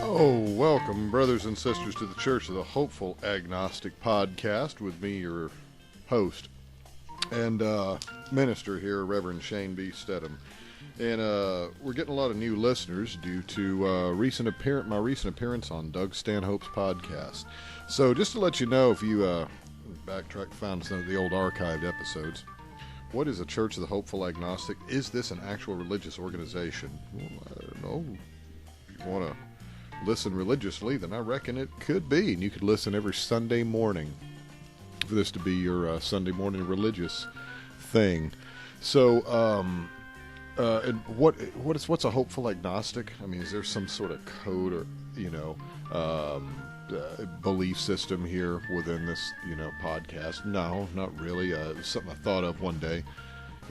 Oh, welcome, brothers and sisters, to the Church of the Hopeful Agnostic podcast with me, your host and minister here, Reverend Shane B. Steddum. And we're getting a lot of new listeners due to my recent appearance on Doug Stanhope's podcast. So just to let you know, if you found some of the old archived episodes, what is a Church of the Hopeful Agnostic? Is this an actual religious organization? Well, I don't know. If you want to listen religiously, then I reckon it could be. And you could listen every Sunday morning for this to be your Sunday morning religious thing. So, and what's a hopeful agnostic? I mean, is there some sort of code or, belief system here within this, podcast? No, not really. It's something I thought of one day.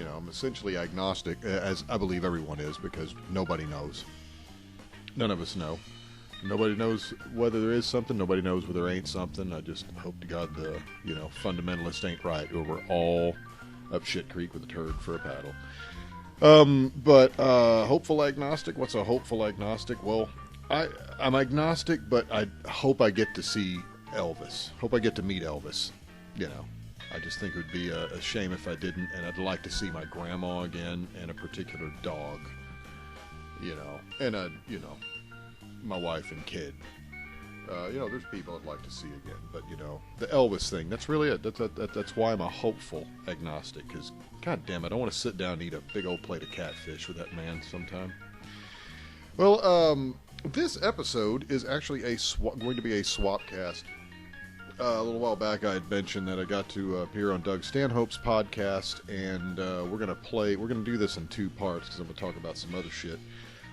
I'm essentially agnostic, as I believe everyone is, because nobody knows. None of us know. Nobody knows whether there is something. Nobody knows whether there ain't something. I just hope to God the, fundamentalist ain't right, or we're all up shit creek with a turd for a paddle. But hopeful agnostic, what's a hopeful agnostic? Well, I'm agnostic, but I hope I get to see Elvis. Hope I get to meet Elvis. I just think it would be a shame if I didn't, and I'd like to see my grandma again and a particular dog. And my wife and kid. There's people I'd like to see again, but the Elvis thing, that's really it. That's why I'm a hopeful agnostic, because god damn it, I want to sit down and eat a big old plate of catfish with that man sometime. Well, this episode is actually going to be a Swapcast. A little while back I had mentioned that I got to appear on Doug Stanhope's podcast, and we're going to do this in two parts, because I'm going to talk about some other shit.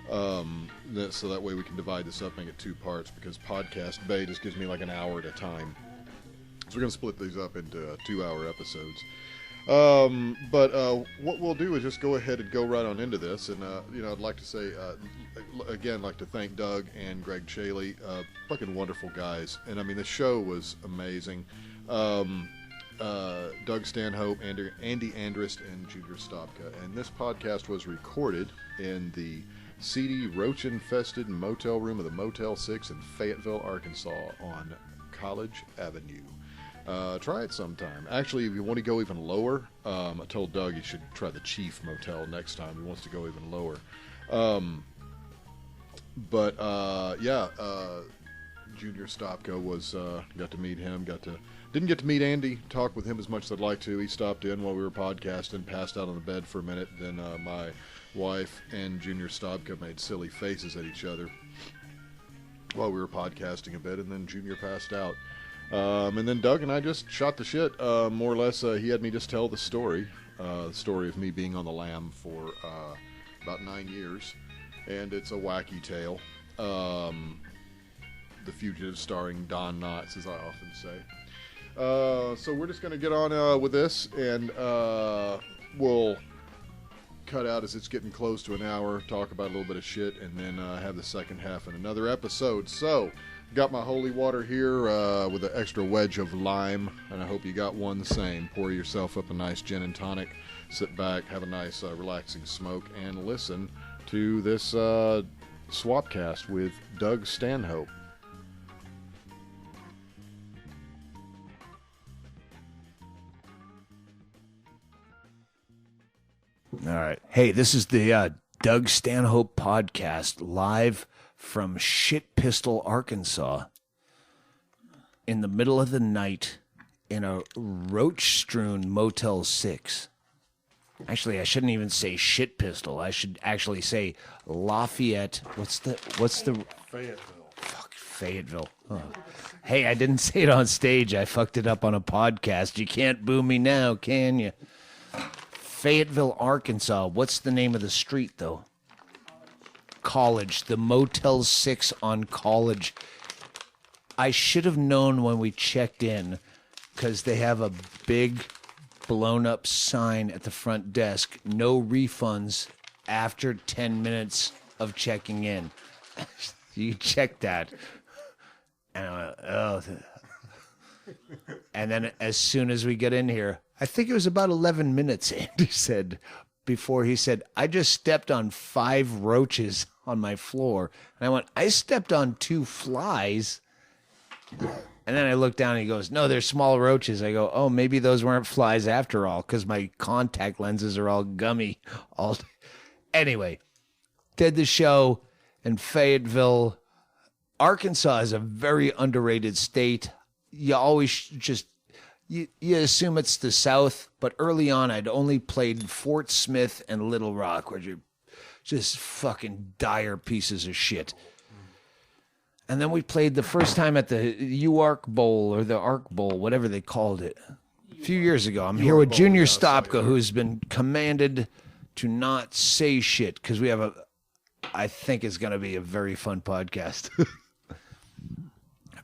So that way we can divide this up, make it two parts, because podcast bay just gives me like an hour at a time. So we're going to split these up into 2-hour episodes. But what we'll do is just go ahead and go right on into this. And, I'd like to say, again, like to thank Doug and Greg Chaley, fucking wonderful guys. And I mean, the show was amazing. Doug Stanhope, Andy Andrist, and Junior Stopka. And this podcast was recorded in the seedy, roach-infested motel room of the Motel 6 in Fayetteville, Arkansas on College Avenue. Try it sometime. Actually, if you want to go even lower, I told Doug he should try the Chief Motel next time. He wants to go even lower. Junior Stopka was, got to meet him, didn't get to meet Andy, talk with him as much as I'd like to. He stopped in while we were podcasting, passed out on the bed for a minute. Then my wife and Junior Stopka made silly faces at each other while we were podcasting a bit, and then Junior passed out. And then Doug and I just shot the shit, more or less. He had me just tell the story of me being on the lam for about 9 years, and it's a wacky tale. The Fugitive, starring Don Knotts, as I often say. So we're just going to get on with this, and we'll cut out as it's getting close to an hour, talk about a little bit of shit, and then have the second half in another episode. So, got my holy water here with an extra wedge of lime, and I hope you got one the same. Pour yourself up a nice gin and tonic, sit back, have a nice relaxing smoke, and listen to this Swapcast with Doug Stanhope. All right. Hey, this is the Doug Stanhope podcast, live from Shit Pistol, Arkansas, in the middle of the night in a roach-strewn Motel 6. Actually, I shouldn't even say Shit Pistol. I should actually say Lafayette. What's the Fayetteville. Fuck, Fayetteville. Oh. Hey, I didn't say it on stage. I fucked it up on a podcast. You can't boo me now, can you? Fayetteville, Arkansas. What's the name of the street, though? College. The Motel 6 on College. I should have known when we checked in, because they have a big blown-up sign at the front desk. No refunds after 10 minutes of checking in. You check that. And I went, oh. And then as soon as we get in here, I think it was about 11 minutes, Andy said, before he said, I just stepped on 5 roaches on my floor. And I went, I stepped on 2 flies. And then I looked down and he goes, no, they're small roaches. I go, oh, maybe those weren't flies after all, because my contact lenses are all gummy. Anyway, did the show in Fayetteville. Arkansas is a very underrated state. You always just, you assume it's the South, but early on I'd only played Fort Smith and Little Rock, which are just fucking dire pieces of shit. And then we played the first time at the U-Ark Bowl or the Ark Bowl, whatever they called it, a few years ago. I'm here with Junior Stopka, who's been commanded to not say shit, because we have I think it's going to be a very fun podcast.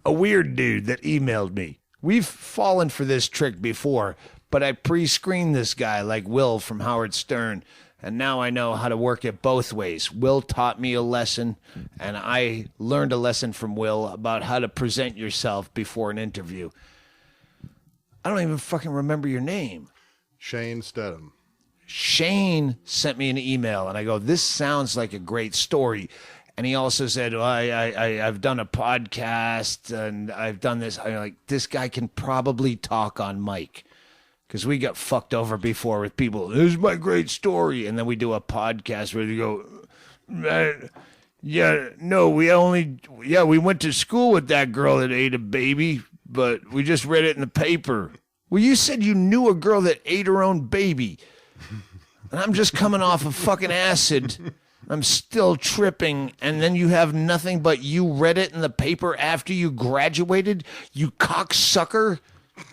A weird dude that emailed me. We've fallen for this trick before, but I pre-screened this guy like Will from Howard Stern. And now I know how to work it both ways. Will taught me a lesson, and I learned a lesson from Will about how to present yourself before an interview. I don't even fucking remember your name. Shane Steddum. Shane sent me an email, and I go, this sounds like a great story. And he also said, well, I've done a podcast, and I've done this. I'm like, this guy can probably talk on mic. Because we got fucked over before with people, this is my great story. And then we do a podcast where you go, we went to school with that girl that ate a baby, but we just read it in the paper. Well, you said you knew a girl that ate her own baby. And I'm just coming off of fucking acid. I'm still tripping. And then you have nothing but you read it in the paper after you graduated, you cocksucker.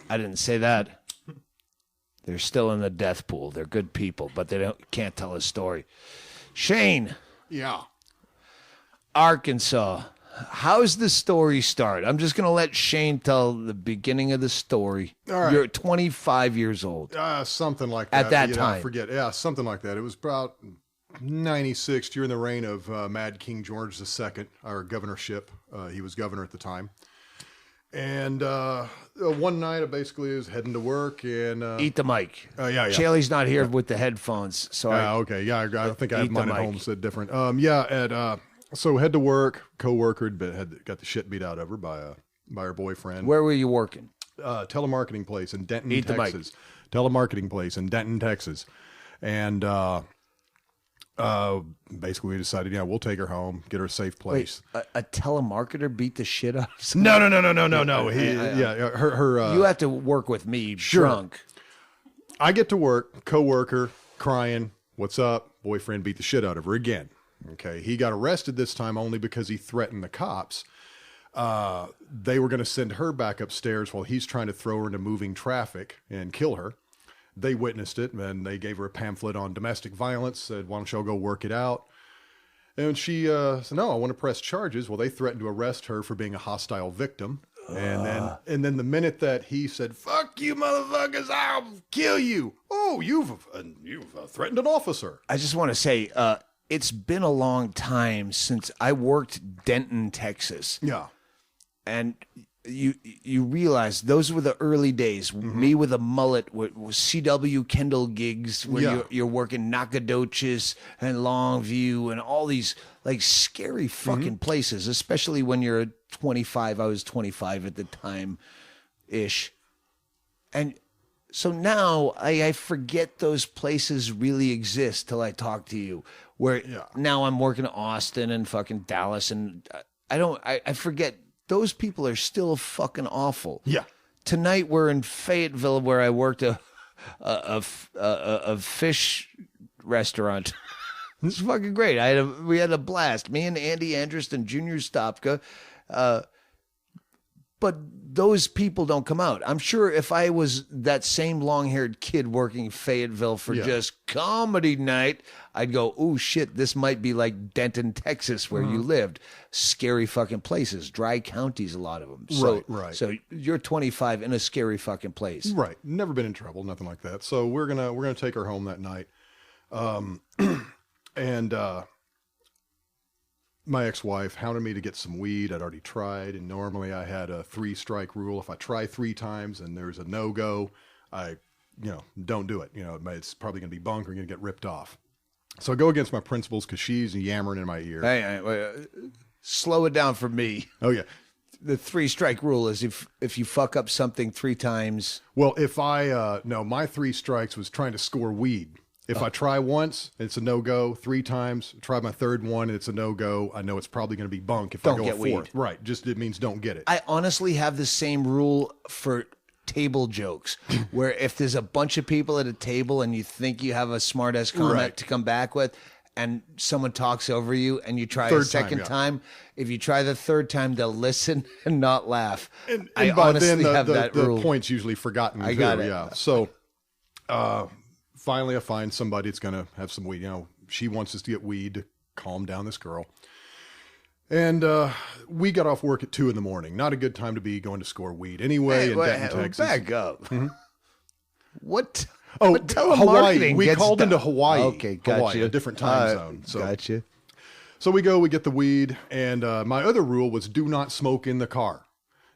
I didn't say that. They're still in the death pool. They're good people, but they can't tell a story. Shane. Yeah. Arkansas. How's the story start? I'm just going to let Shane tell the beginning of the story. All right. You're 25 years old. Something like that. At that time. I forget. Yeah, something like that. It was about 96, during the reign of Mad King George II, our governorship. He was governor at the time. And one night, I basically was heading to work and... Eat the mic. Yeah. Chaley's not here with the headphones, so okay. Yeah, I think I have mine at home said different. So head to work, co-worker had got the shit beat out of her by her boyfriend. Where were you working? Telemarketing place in Denton, Eat Texas. Telemarketing place in Denton, Texas. And basically we decided, we'll take her home, get her a safe place. Wait, a telemarketer beat the shit out of someone? No. Her you have to work with me, sure. Drunk. I get to work, co-worker, crying, what's up? Boyfriend beat the shit out of her again. Okay, he got arrested this time only because he threatened the cops. They were going to send her back upstairs while he's trying to throw her into moving traffic and kill her. They witnessed it, and they gave her a pamphlet on domestic violence, said, why don't y'all go work it out? And she said, no, I want to press charges. Well, they threatened to arrest her for being a hostile victim. And then the minute that he said, fuck you, motherfuckers, I'll kill you. Oh, you've threatened an officer. I just want to say, it's been a long time since I worked Denton, Texas. Yeah. And you realize those were the early days. Mm-hmm. Me with a mullet with CW Kendall gigs where you're working Nacogdoches and Longview and all these like scary fucking places, especially when you're 25. I was 25 at the time ish. And so now I forget those places really exist till I talk to you. Where now I'm working Austin and fucking Dallas, and I forget those people are still fucking awful. Yeah. Tonight we're in Fayetteville where I worked a fish restaurant. It's fucking great. We had a blast. Me and Andy Andrist and Junior Stopka. But those people don't come out. I'm sure if I was that same long-haired kid working Fayetteville for just comedy night, I'd go, oh, shit, this might be like Denton, Texas, where you lived. Scary fucking places. Dry counties, a lot of them. Right. So you're 25 in a scary fucking place. Right. Never been in trouble, nothing like that. So we're gonna take her home that night. And my ex-wife hounded me to get some weed. I'd already tried, and normally I had a 3-strike rule. If I try 3 times and there's a no-go, I don't do it. It's probably going to be bunk or going to get ripped off. So I go against my principles because she's yammering in my ear. Hey, wait, slow it down for me. Oh, yeah. The 3-strike rule is if you fuck up something 3 times. Well, if I, no, my 3 strikes was trying to score weed. If I try once, it's a no-go. 3 times, try my 3rd one, and it's a no-go. I know it's probably going to be bunk if I go a 4th. Weed. Right, just it means don't get it. I honestly have the same rule for table jokes, where if there's a bunch of people at a table and you think you have a smart-ass comment to come back with, and someone talks over you and you try a second time, if you try the 3rd time, they'll listen and not laugh. And I by honestly then, have that rule. The point's usually forgotten. I got it. Yeah. So finally I find somebody that's going to have some weed. You know, she wants us to get weed to calm down this girl. And we got off work at 2 a.m. Not a good time to be going to score weed anyway in Denton, Texas. Back up. Mm-hmm. What? Oh, what Hawaii. We gets called done? into Hawaii. Okay, gotcha. Hawaii, a different time zone. So, gotcha. So we go, we get the weed, and my other rule was do not smoke in the car.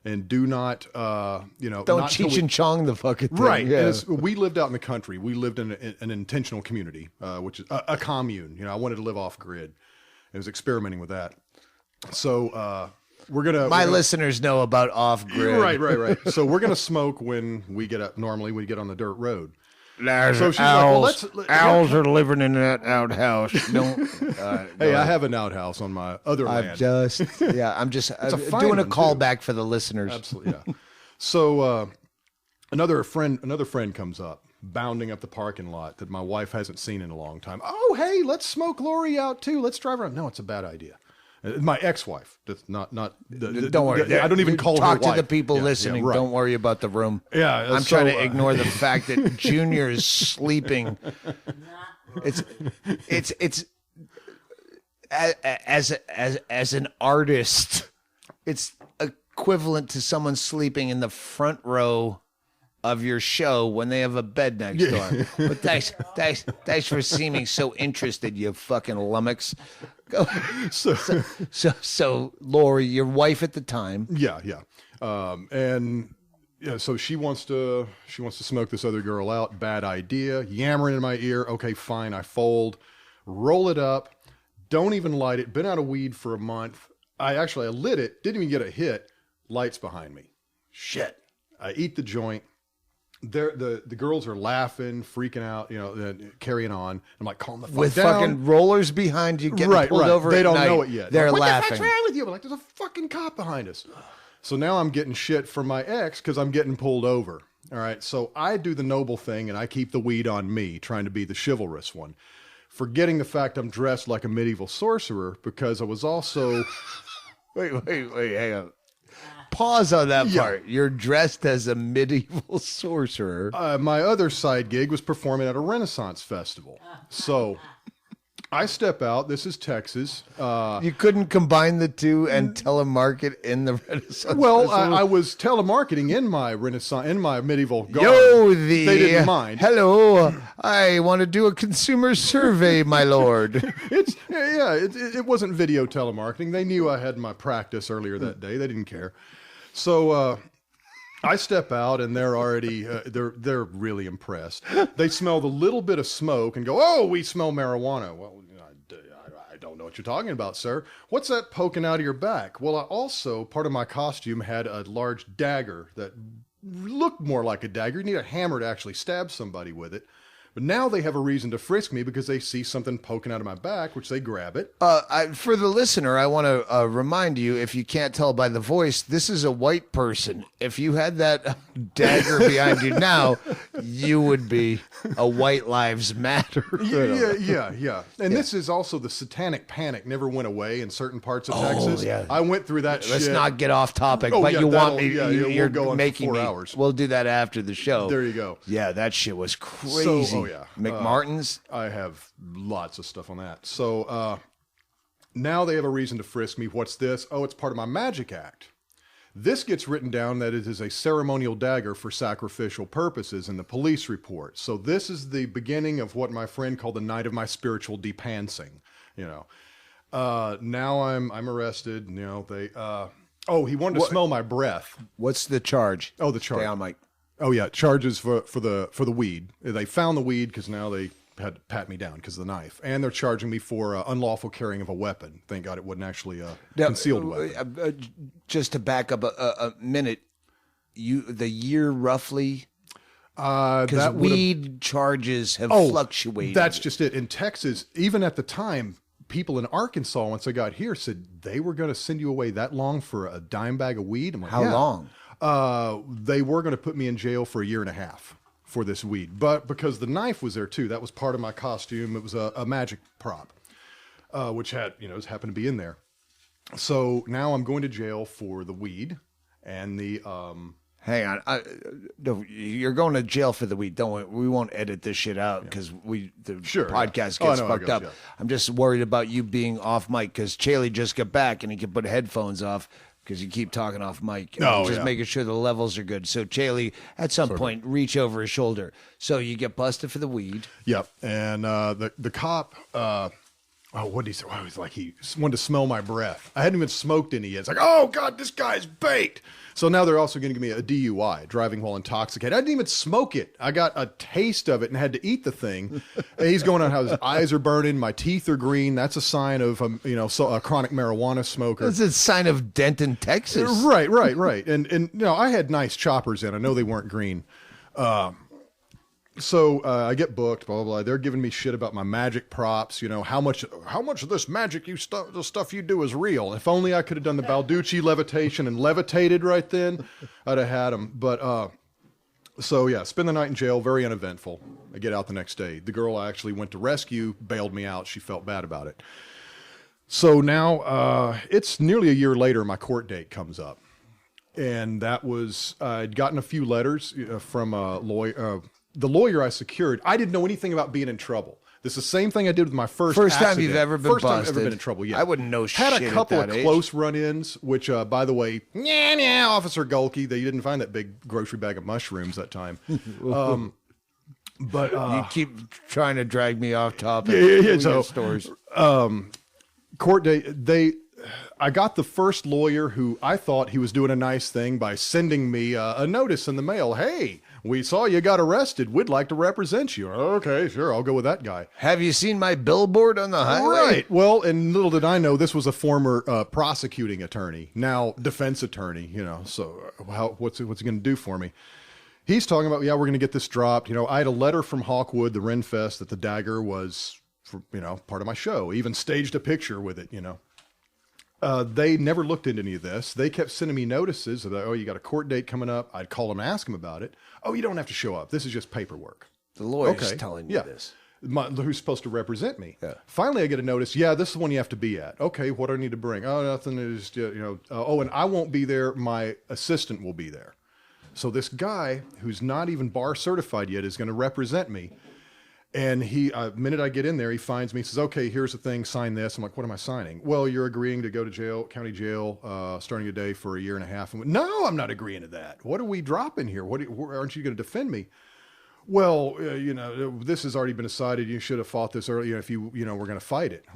And do not, don't not Cheech and Chong the fucking thing. Right. Yeah. We lived out in the country. We lived in an intentional community, which is a commune. You know, I wanted to live off grid. I was experimenting with that. So we're gonna. Listeners know about off grid. Right. So we're gonna smoke when we get up. Normally, we get on the dirt road. So she's owls. Owls are living in that outhouse. Don't. Hey, I have an outhouse on my other land. I'm just doing a callback for the listeners. Absolutely, yeah. So another friend comes up, bounding up the parking lot that my wife hasn't seen in a long time. Oh, hey, let's smoke Lori out too. Let's drive around. No, it's a bad idea. My ex-wife. That's not. Don't worry. I don't even call her Talk wife. to the people listening. Yeah, right. Don't worry about the room. Yeah, I'm trying to ignore the fact that Junior is sleeping. It's as an artist, it's equivalent to someone sleeping in the front row of your show when they have a bed next door. But thanks for seeming so interested, you fucking lummox. So Lori, your wife at the time. Yeah. And yeah, so she wants to smoke this other girl out. Bad idea. Yammering in my ear. Okay, fine. I fold, roll it up. Don't even light it. Been out of weed for a month. I lit it. Didn't even get a hit. Lights behind me. Shit. I eat the joint. The girls are laughing, freaking out, carrying on. I'm like, calm the fuck down. With fucking rollers behind you, getting pulled over. They don't night. know it yet. They're like, laughing. What the fuck's wrong with you? I'm like, there's a fucking cop behind us. So now I'm getting shit from my ex because I'm getting pulled over. All right. So I do the noble thing and I keep the weed on me, trying to be the chivalrous one, forgetting the fact I'm dressed like a medieval sorcerer because I was also. Wait, hang on. Pause on that part. You're dressed as a medieval sorcerer. My other side gig was performing at a Renaissance festival. So I step out. This is Texas. You couldn't combine the two and telemarket in the Renaissance Well, festival? I was telemarketing in my medieval garb. They didn't mind. Hello, I want to do a consumer survey, my lord. It wasn't video telemarketing. They knew I had my practice earlier that day. They didn't care. So I step out and they're already they're really impressed. They smell the little bit of smoke and go, "Oh, we smell marijuana." Well, I don't know what you're talking about, sir. What's that poking out of your back? Well, I also, part of my costume had a large dagger that looked more like a dagger. You need a hammer to actually stab somebody with it. But now they have a reason to frisk me because they see something poking out of my back, which they grab it. For the listener, I want to remind you, if you can't tell by the voice, this is a white person. If you had that dagger behind you now, you would be a White Lives Matter. Yeah. And this is also the satanic panic never went away in certain parts of Texas. Yeah. I went through that shit. Let's not get off topic, but you want me, you're we'll go on making for 4 me. hours. We'll do that after the show. There you go. Yeah, that shit was crazy. McMartin's? I have lots of stuff on that. So now they have a reason to frisk me. What's this? Oh, it's part of my magic act. This gets written down that it is a ceremonial dagger for sacrificial purposes in the police report. So this is the beginning of what my friend called the night of my spiritual depancing. Now I'm arrested. They. He wanted to smell my breath. What's the charge? Oh, the charge. Stay on, Mike. Oh yeah, charges for the weed. They found the weed because now they had to pat me down because of the knife. And they're charging me for unlawful carrying of a weapon. Thank God it wasn't actually a concealed weapon. Just to back up a minute, the year roughly. Because weed charges have fluctuated. That's just it. In Texas, even at the time, people in Arkansas, once I got here, said they were going to send you away that long for a dime bag of weed. I'm like, how long? They were going to put me in jail for 1.5 years for this weed. But because the knife was there too, that was part of my costume. It was a magic prop, which had, happened to be in there. So now I'm going to jail for the weed and the... Hang on, no, you're going to jail for the weed. Don't we won't edit this shit out because podcast gets fucked up. Yeah. I'm just worried about you being off mic because Chaley just got back and he can put headphones off because you keep talking off mic. Making sure the levels are good. So Chaley, at some point, reach over his shoulder. So you get busted for the weed. Yep, and the cop. What did he say? Well, he was like, he wanted to smell my breath. I hadn't even smoked any yet. It's like, oh God, this guy's bait. So now they're also going to give me a DUI, driving while intoxicated. I didn't even smoke it. I got a taste of it and had to eat the thing. And he's going on how his eyes are burning, my teeth are green. That's a sign of, a chronic marijuana smoker. That's a sign of Denton, Texas. Right. And I had nice choppers in. I know they weren't green. So I get booked, blah, blah, blah. They're giving me shit about my magic props. How much of this magic the stuff you do is real. If only I could have done the Balducci levitation and levitated right then, I'd have had them. But spend the night in jail, very uneventful. I get out the next day. The girl I actually went to rescue bailed me out. She felt bad about it. So now it's nearly a year later, my court date comes up. And that was, I'd gotten a few letters from a lawyer. The lawyer I secured, I didn't know anything about being in trouble. This is the same thing I did with my first time you've ever been busted. First time I've ever been in trouble, yeah. I wouldn't know shit Had a couple at that of close run-ins, which, by the way, Officer Gulkey, they didn't find that big grocery bag of mushrooms that time. But you keep trying to drag me off topic. Yeah. So, stories. Court day, I got the first lawyer who I thought he was doing a nice thing by sending me a notice in the mail. Hey, we saw you got arrested. We'd like to represent you. Okay, sure. I'll go with that guy. Have you seen my billboard on the highway? Right. Well, and little did I know this was a former prosecuting attorney, now defense attorney, so what's he going to do for me? He's talking about, we're going to get this dropped. I had a letter from Hawkwood, the Renfest, that the dagger was, part of my show. Even staged a picture with it, They never looked into any of this. They kept sending me notices of, you got a court date coming up. I'd call them and ask them about it. Oh, you don't have to show up. This is just paperwork. The lawyer's telling you this. Who's supposed to represent me. Yeah. Finally, I get a notice. Yeah, this is the one you have to be at. Okay, what do I need to bring? Oh, nothing. Is and I won't be there. My assistant will be there. So this guy who's not even bar certified yet is going to represent me. And the minute I get in there, he finds me, says, okay, here's the thing, sign this. I'm like, what am I signing? Well, you're agreeing to go to jail, county jail, starting today for 1.5 years. No, I'm not agreeing to that. What are we dropping here? Aren't you going to defend me? Well, this has already been decided. You should have fought this earlier if you were going to fight it.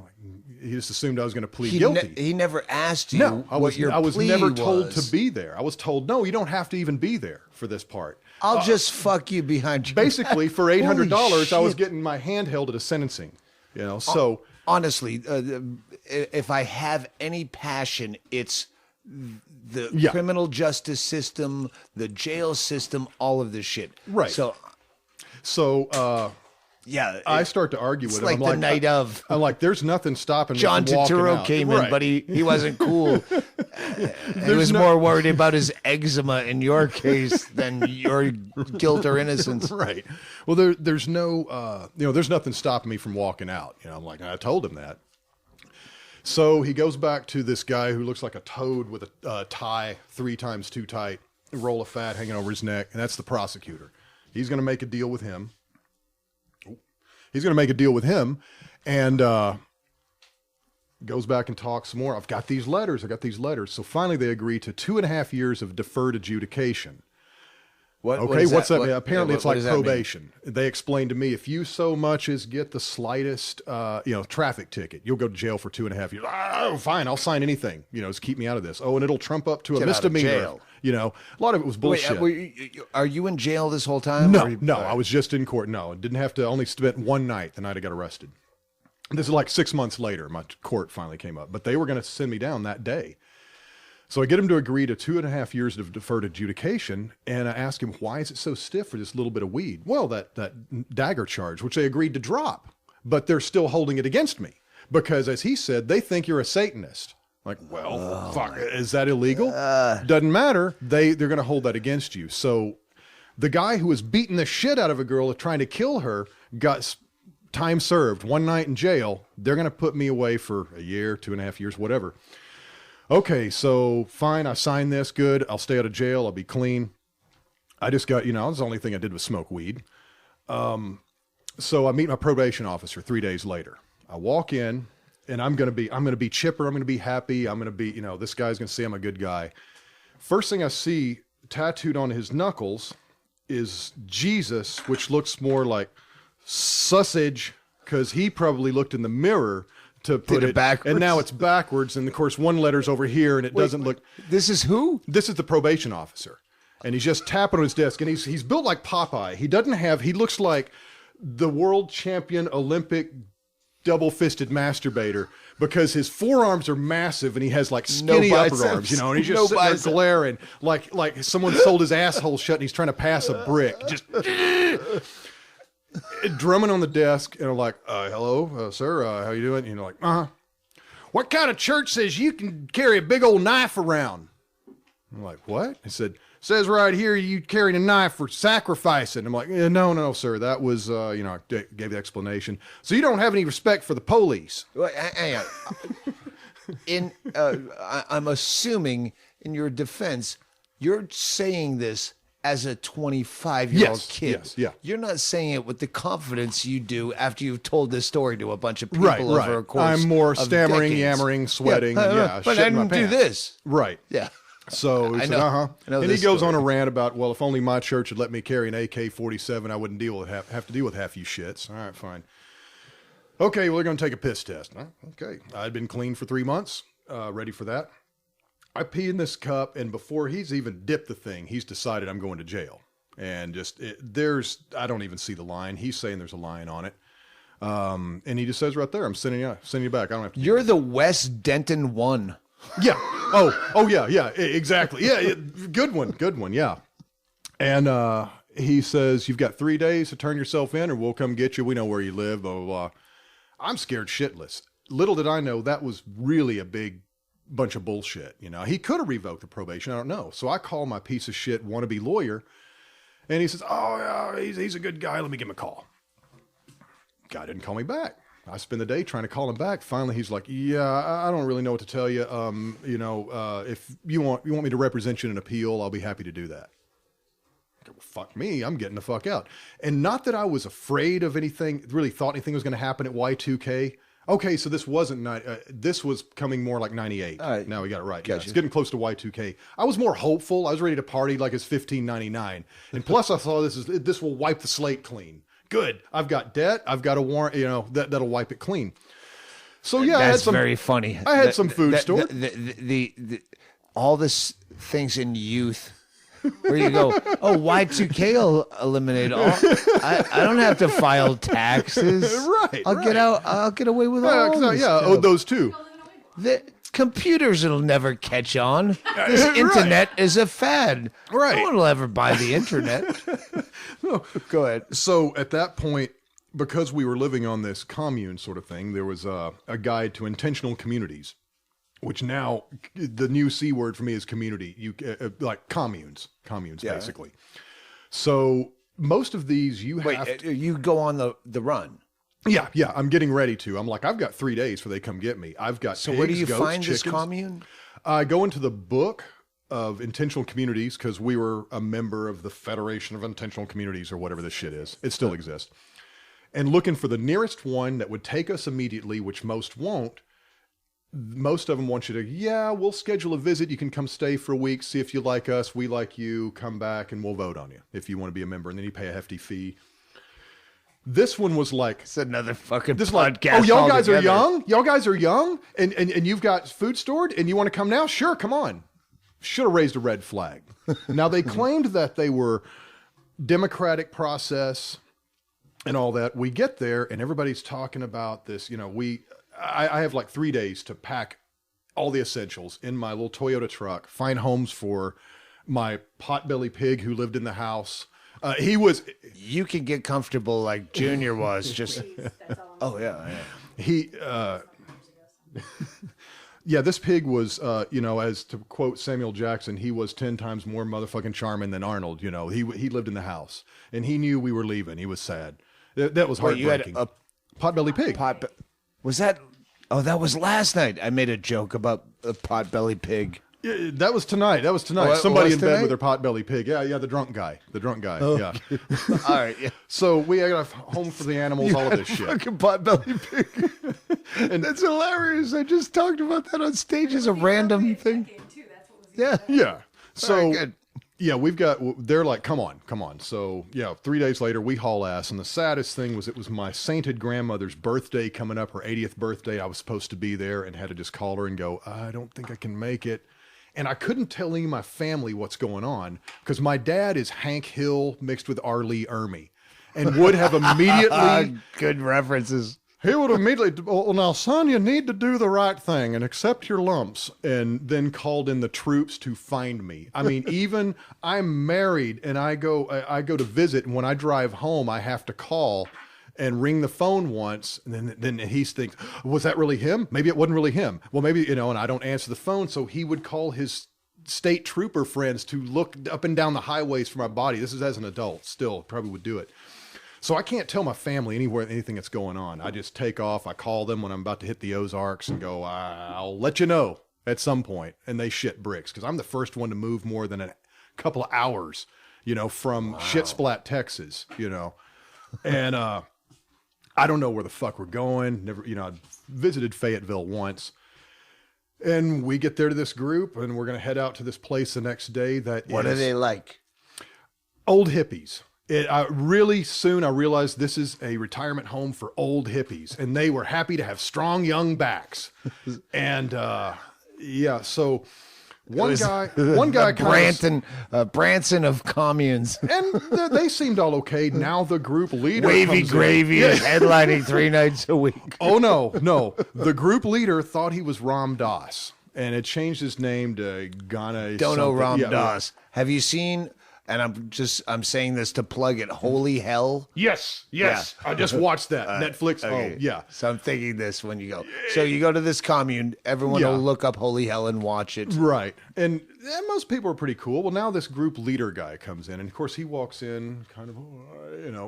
He just assumed I was going to plead guilty. He never asked you I was never told to be there. I was told, no, you don't have to even be there for this part. I'll just fuck you behind you. Basically, for $800, I was getting my hand held at a sentencing. So honestly, if I have any passion, it's the criminal justice system, the jail system, all of this shit. Right. So I start to argue with him. Like the night of. I'm like, there's nothing stopping me John from walking Turturro out. came in, but he wasn't cool. He was more worried about his eczema in your case than your guilt or innocence. Right. Well, there's no, there's nothing stopping me from walking out. I'm like, I told him that. So he goes back to this guy who looks like a toad with a tie 3 times too tight, a roll of fat hanging over his neck, and that's the prosecutor. He's going to make a deal with him. And goes back and talks some more. I got these letters. So finally they agree to 2.5 years of deferred adjudication. Okay, what's that? Apparently, it's what like does that mean? probation. They explained to me, if you so much as get the slightest, traffic ticket, you'll go to jail for 2.5 years. Oh, fine, I'll sign anything. Just keep me out of this. Oh, and it'll trump up to a Get out of misdemeanor. jail. A lot of it was bullshit. Wait, are you in jail this whole time? No, I was just in court. No, didn't have to. Only spent one night the night I got arrested. This is like 6 months later. My court finally came up, but they were going to send me down that day. So I get him to agree to 2.5 years of deferred adjudication, and I ask him, why is it so stiff for this little bit of weed? Well, that dagger charge, which they agreed to drop, but they're still holding it against me because, as he said, they think you're a Satanist. Like, well, fuck, is that illegal? Doesn't matter. They're going to hold that against you. So the guy who was beating the shit out of a girl trying to kill her got time served, 1 night in jail. They're going to put me away for a year, 2.5 years, whatever. Okay, so fine, I signed this, good. I'll stay out of jail. I'll be clean. I just got, that's the only thing I did was smoke weed. So I meet my probation officer 3 days later. I walk in, and I'm going to be chipper. I'm going to be happy. I'm going to be, this guy's going to say I'm a good guy. First thing I see tattooed on his knuckles is Jesus, which looks more like sausage, because he probably looked in the mirror to put it backwards. And now it's backwards. And of course, one letter's over here, and it doesn't look. This is who? This is the probation officer, and he's just tapping on his desk, and he's built like Popeye. He looks like the world champion Olympic double-fisted masturbator because his forearms are massive, and he has like skinny upper arms, and he's just sitting there glaring like someone sold his asshole shut, and he's trying to pass a brick, just drumming on the desk. And I'm like, hello, sir, how you doing? Like, what kind of church says you can carry a big old knife around? I'm like, what? He said, says right here you carrying a knife for sacrificing. I'm like, no, sir. That was, I gave the explanation. So you don't have any respect for the police. Hang on. I'm assuming in your defense, you're saying this as a 25-year-old kid. Yes, yeah. You're not saying it with the confidence you do after you've told this story to a bunch of people over a course I'm more of stammering, decades. yammering, sweating. But I shitting my didn't do pants. this. Right. Yeah. So he I said, know And he this goes story. on a rant about, well, if only my church had let me carry an AK-47, I wouldn't have to deal with half you shits. All right, fine. Okay, well, they're going to take a piss test. Okay. I'd been clean for 3 months, ready for that. I pee in this cup, and before he's even dipped the thing, he's decided I'm going to jail. And I don't even see the line. He's saying there's a line on it. And he just says right there, I'm sending you back. I don't have to. You're the West Denton one. Yeah. Oh yeah, exactly. Yeah. Good one. Yeah. And, he says, you've got 3 days to turn yourself in or we'll come get you. We know where you live, blah, blah, blah. I'm scared shitless. Little did I know that was really a big bunch of bullshit. He could have revoked the probation. I don't know. So I call my piece of shit wannabe lawyer. And he says, oh, yeah, he's a good guy. Let me give him a call. Guy didn't call me back. I spend the day trying to call him back. Finally, he's like, yeah, I don't really know what to tell you. If you want me to represent you in an appeal, I'll be happy to do that. Okay, well, fuck me. I'm getting the fuck out. And not that I was afraid of anything, really thought anything was going to happen at Y2K. Okay, so this wasn't, this was coming more like 98. Now we got it right. Yeah, it's getting close to Y2K. I was more hopeful. I was ready to party like it's 1599. And plus I saw this will wipe the slate clean. Good. I've got debt. I've got a warrant, that'll wipe it clean. So yeah, That's very funny. I had some food stored. All this things in youth where you go, oh, Y2K will eliminate all. I don't have to file taxes. Right. I'll get away with all this stuff. Those too. The computers will never catch on. This internet is a fad. Right. No one will ever buy the internet. No. Go ahead. So at that point, because we were living on this commune sort of thing, there was a guide to intentional communities, which now the new C word for me is community. Like communes, basically. So most of these you you go on the run. Yeah. I'm getting ready to. I'm like, I've got 3 days before they come get me. I've got pigs, where do you goats, find chickens. this commune? I go into the book of intentional communities because we were a member of the Federation of Intentional Communities or whatever this shit is. It still exists. And looking for the nearest one that would take us immediately, which most won't. most of them want you to, yeah, we'll schedule a visit. You can come stay for a week, see if you like us, we like you, come back, and we'll vote on you if you want to be a member. And then you pay a hefty fee. This one was like, It's another fucking this podcast. like, oh, y'all guys are altogether. young? Y'all guys are young? And you've got food stored and you want to come now? Sure, come on. Should have raised a red flag. Now, they claimed that they were democratic process and all that. We get there and everybody's talking about this. You know, I have like 3 days to pack all the essentials in my little Toyota truck, find homes for my potbelly pig who lived in the house. You can get comfortable like Junior was. Just oh yeah. Yeah, this pig was, as to quote Samuel Jackson, he was 10 times more motherfucking charming than Arnold. You know, he lived in the house and he knew we were leaving. He was sad. That was heartbreaking. You had a potbelly pig. Was that? Oh, that was last night. I made a joke about a potbelly pig. Yeah, that was tonight. Oh, Somebody in bed tonight? with their potbelly pig. Yeah, the drunk guy. Oh. Yeah. All right. Yeah. So we got a home for the animals, all of this shit. Fucking potbelly pig. And that's hilarious. I just talked about that on stage as a random thing. Yeah. Yeah. So, Very good. yeah, they're like, come on. So, yeah, 3 days later, we haul ass. And the saddest thing was it was my sainted grandmother's birthday coming up, her 80th birthday. I was supposed to be there and had to just call her and go, I don't think I can make it. And I couldn't tell any of my family what's going on because my dad is Hank Hill mixed with R. Lee Ermey and would have immediately... Good references. He would immediately, well, now, son, you need to do the right thing and accept your lumps, and then called in the troops to find me. I mean, even I'm married and I go to visit, and when I drive home, I have to call and ring the phone once, and then he thinks, was that really him? Maybe it wasn't really him. Well, maybe, and I don't answer the phone, so he would call his state trooper friends to look up and down the highways for my body. This is as an adult, still, probably would do it. So I can't tell my family anything that's going on. I just take off. I call them when I'm about to hit the Ozarks and go, I'll let you know at some point. And they shit bricks because I'm the first one to move more than a couple of hours, from shit splat, Texas, And I don't know where the fuck we're going. Never, I visited Fayetteville once. And we get there to this group and we're going to head out to this place the next day. What are they like? Old hippies. Really soon I realized this is a retirement home for old hippies, and they were happy to have strong young backs. And so one guy Branson of communes, and they seemed all okay. Now the group leader, Wavy Gravy, is headlining 3 nights a week. Oh no, the group leader thought he was Ram Dass, and had changed his name to Ghana. Don't know Ram Yeah, Dass. Have you seen? And I'm saying this to plug it. Holy Hell. Yes. Yeah. I just watched that Netflix. Okay. Oh yeah. So I'm thinking this when you go. So you go to this commune. Everyone will look up Holy Hell and watch it. Right. And most people are pretty cool. Well, now this group leader guy comes in, and of course he walks in kind of,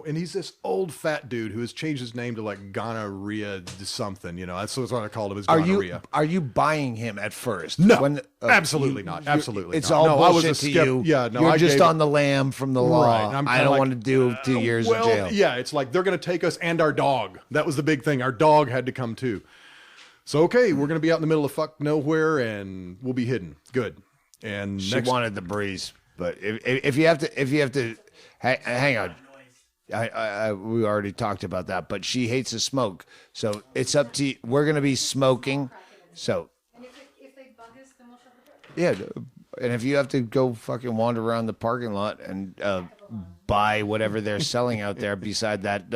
and he's this old fat dude who has changed his name to like gonorrhea something, that's what I called him, is gonorrhea. Are you buying him at first? No, absolutely not. Absolutely it's not. all No, bullshit I was to you. Yeah, no, You're I just gave on the lam from the law. Right. I'm I kinda don't like, want to do 2 years in jail. Yeah, it's like they're going to take us and our dog. That was the big thing. Our dog had to come too. So, okay, we're going to be out in the middle of fuck nowhere, and we'll be hidden. Good. And She wanted the breeze, but if you have to, hang on. We already talked about that, but she hates the smoke, so it's up to you. We're gonna be smoking, so And if they bug us, then we'll shut the door. yeah. And if you have to go fucking wander around the parking lot and buy whatever they're selling out there beside that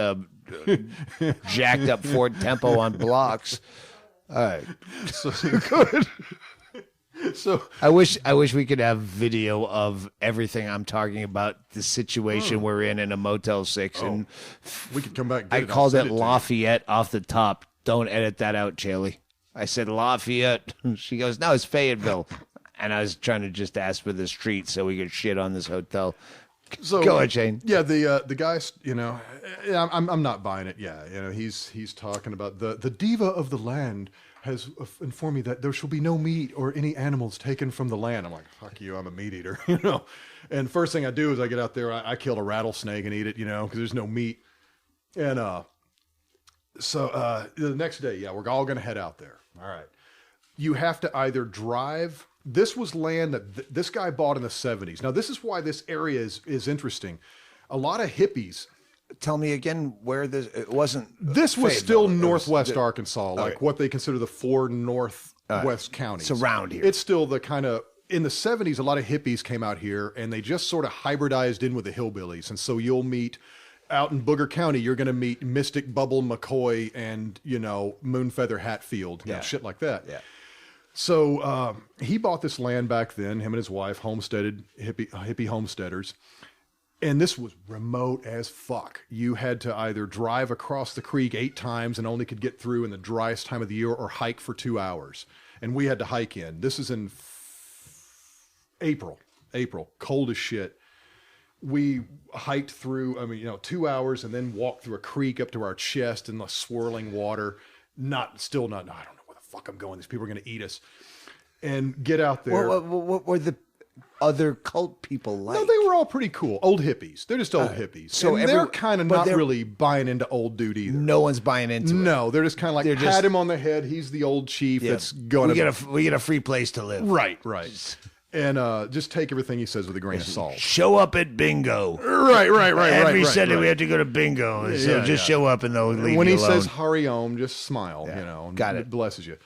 jacked up Ford Tempo on blocks, all right. so good. So I wish we could have video of everything I'm talking about, the situation we're in a Motel 6. And we could come back. I called it Lafayette off the top. Don't edit that out, Chaley. I said Lafayette. She goes, no, it's Fayetteville. And I was trying to just ask for the street so we could shit on this hotel. So, go ahead, Shane. Yeah, the guys, I'm not buying it. Yeah, he's talking about the diva of the land has informed me that there shall be no meat or any animals taken from the land. I'm like, fuck you, I'm a meat eater, And first thing I do is I get out there, I kill a rattlesnake and eat it, because there's no meat. And so the next day, we're all going to head out there. All right. you have to either drive. This was land that this guy bought in the 70s. Now, this is why this area is interesting. A lot of hippies. Tell me again where it wasn't. This was Fayetteville. still northwest Arkansas, like what they consider the 4 northwest counties. It's around here. It's still the kind of, in the 70s, a lot of hippies came out here and they just sort of hybridized in with the hillbillies. And so you'll meet out in Booger County, you're going to meet Mystic Bubble McCoy and, Moonfeather Hatfield, shit like that. Yeah. So he bought this land back then, him and his wife homesteaded, hippie homesteaders. And this was remote as fuck. You had to either drive across the creek 8 times and only could get through in the driest time of the year or hike for 2 hours. And we had to hike in. This is in April, cold as shit. We hiked through, 2 hours and then walked through a creek up to our chest in the swirling water. I don't know where the fuck I'm going. These people are going to eat us. And get out there. What were the other cult people like? No, they were all pretty cool. Old hippies. They're just old hippies. So they're kind of not really buying into old dude either. No one's buying into it. No, they're just kind of like, pat him on the head. He's the old chief that's going we get a free place to live. Right. And just take everything he says with a grain of salt. Show up at bingo. Right. Every Sunday we have to go to bingo. So just show up and they'll leave when you he alone. says Hari Om, just smile, and got it. Blesses you.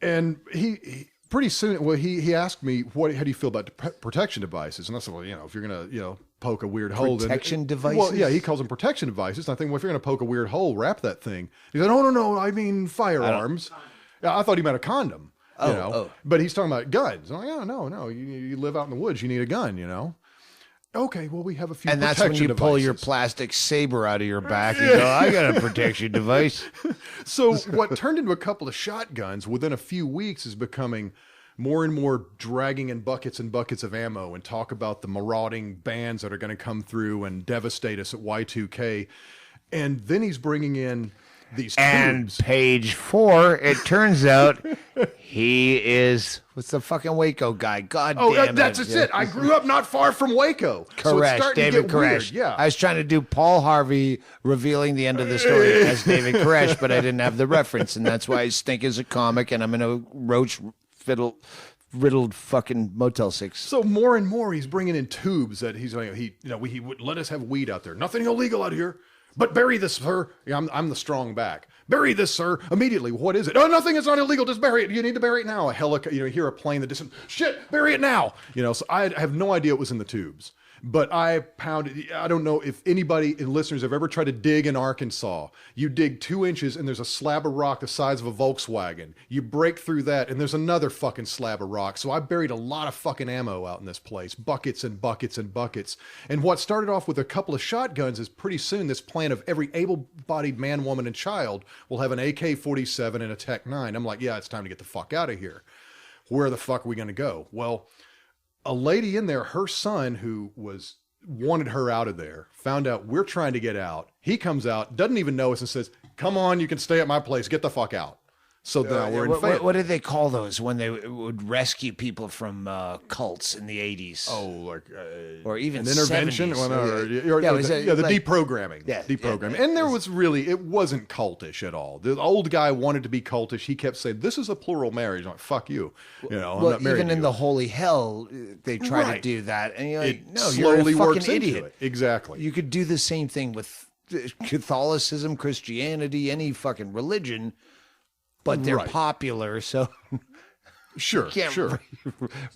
And he pretty soon, he asked me, how do you feel about protection devices? And I said, well, if you're going to, poke a weird hole. Protection devices? Well, yeah, he calls them protection devices. And I think, well, if you're going to poke a weird hole, wrap that thing. He said, oh, no, I mean firearms. I thought he meant a condom. But he's talking about guns. I'm like, oh, no, you live out in the woods, you need a gun, Okay, well, we have a few and protection that's when you devices. pull your plastic saber out of your back and go, I got a protection device. So what turned into a couple of shotguns within a few weeks is becoming more and more dragging in buckets and buckets of ammo and talk about the marauding bands that are going to come through and devastate us at Y2K. And then he's bringing in these and tubes. page 4, it turns out he is what's the fucking Waco guy? God damn it! That's it. I grew up not far from Waco. Koresh, David Koresh. Yeah, I was trying to do Paul Harvey revealing the end of the story as David Koresh, but I didn't have the reference, and that's why I stink as a comic, and I'm in a roach riddled fucking Motel 6. So more and more, he's bringing in tubes that he would let us have weed out there. Nothing illegal out here. But bury this, sir. Yeah, I'm the strong back. Bury this, sir, immediately. What is it? Oh, nothing is not illegal. Just bury it. You need to bury it now. A helicopter, you hear a plane that just, shit, bury it now. So I have no idea it was in the tubes. But I pounded, I don't know if anybody in listeners have ever tried to dig in Arkansas. You dig 2 inches and there's a slab of rock the size of a Volkswagen. You break through that and there's another fucking slab of rock. So I buried a lot of fucking ammo out in this place. Buckets and buckets and buckets. And what started off with a couple of shotguns is pretty soon this plan of every able-bodied man, woman, and child will have an AK-47 and a Tech-9. I'm like, yeah, it's time to get the fuck out of here. Where the fuck are we going to go? Well, a lady in there, her son, who wanted her out of there, found out we're trying to get out. He comes out, doesn't even know us, and says, come on, you can stay at my place. Get the fuck out. So now we're in Fayetteville. What did they call those when they would rescue people from cults in the 80s? Oh, like or even an intervention, 70s. The deprogramming. Yeah, deprogramming. And there was really, it wasn't cultish at all. The old guy wanted to be cultish. He kept saying, "This is a plural marriage." I'm like, fuck you. I'm not married even to in you. the holy hell, they try to do that, and you're like, It no, you're a slowly fucking works into idiot. it. Exactly. You could do the same thing with Catholicism, Christianity, any fucking religion. But they're popular, so Sure, can't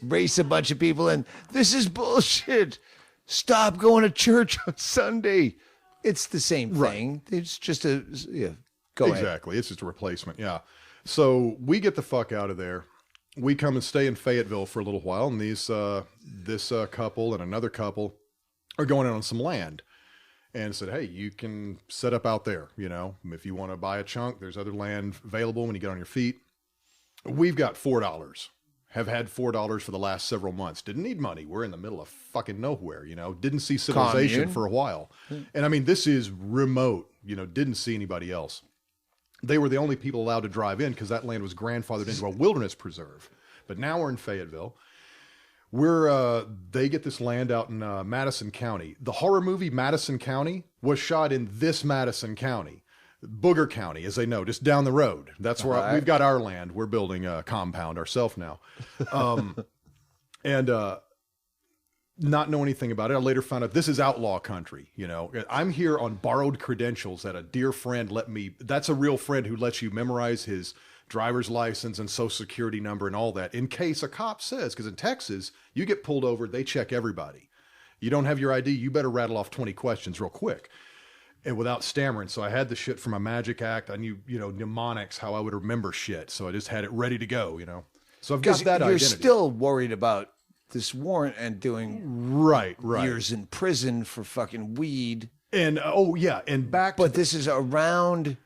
race a bunch of people and this is bullshit. Stop going to church on Sunday. It's the same thing. It's just go ahead. Exactly. It's just a replacement. Yeah. So we get the fuck out of there. We come and stay in Fayetteville for a little while, and this couple and another couple are going in on some land. And said, hey, you can set up out there, if you want to buy a chunk, there's other land available when you get on your feet. We've got $4, have had $4 for the last several months. Didn't need money. We're in the middle of fucking nowhere, didn't see civilization Commune. for a while. And I mean, this is remote, didn't see anybody else. They were the only people allowed to drive in because that land was grandfathered into a wilderness preserve. But now we're in Fayetteville. They get this land out in Madison County. The horror movie Madison County was shot in this Madison County. Booger County, as they know, just down the road. That's where we've got our land. We're building a compound ourselves now. And not know anything about it. I later found out this is outlaw country. You know, I'm here on borrowed credentials that a dear friend let me. That's a real friend who lets you memorize his driver's license and social security number and all that in case a cop says, because in Texas, you get pulled over, they check everybody. You don't have your ID, you better rattle off 20 questions real quick and without stammering. So I had the shit for my magic act. I knew, you know, mnemonics, how I would remember shit. So I just had it ready to go, you know. So I've got that you're identity. Still worried about this warrant and doing right years in prison for fucking weed. And and back. But this is around.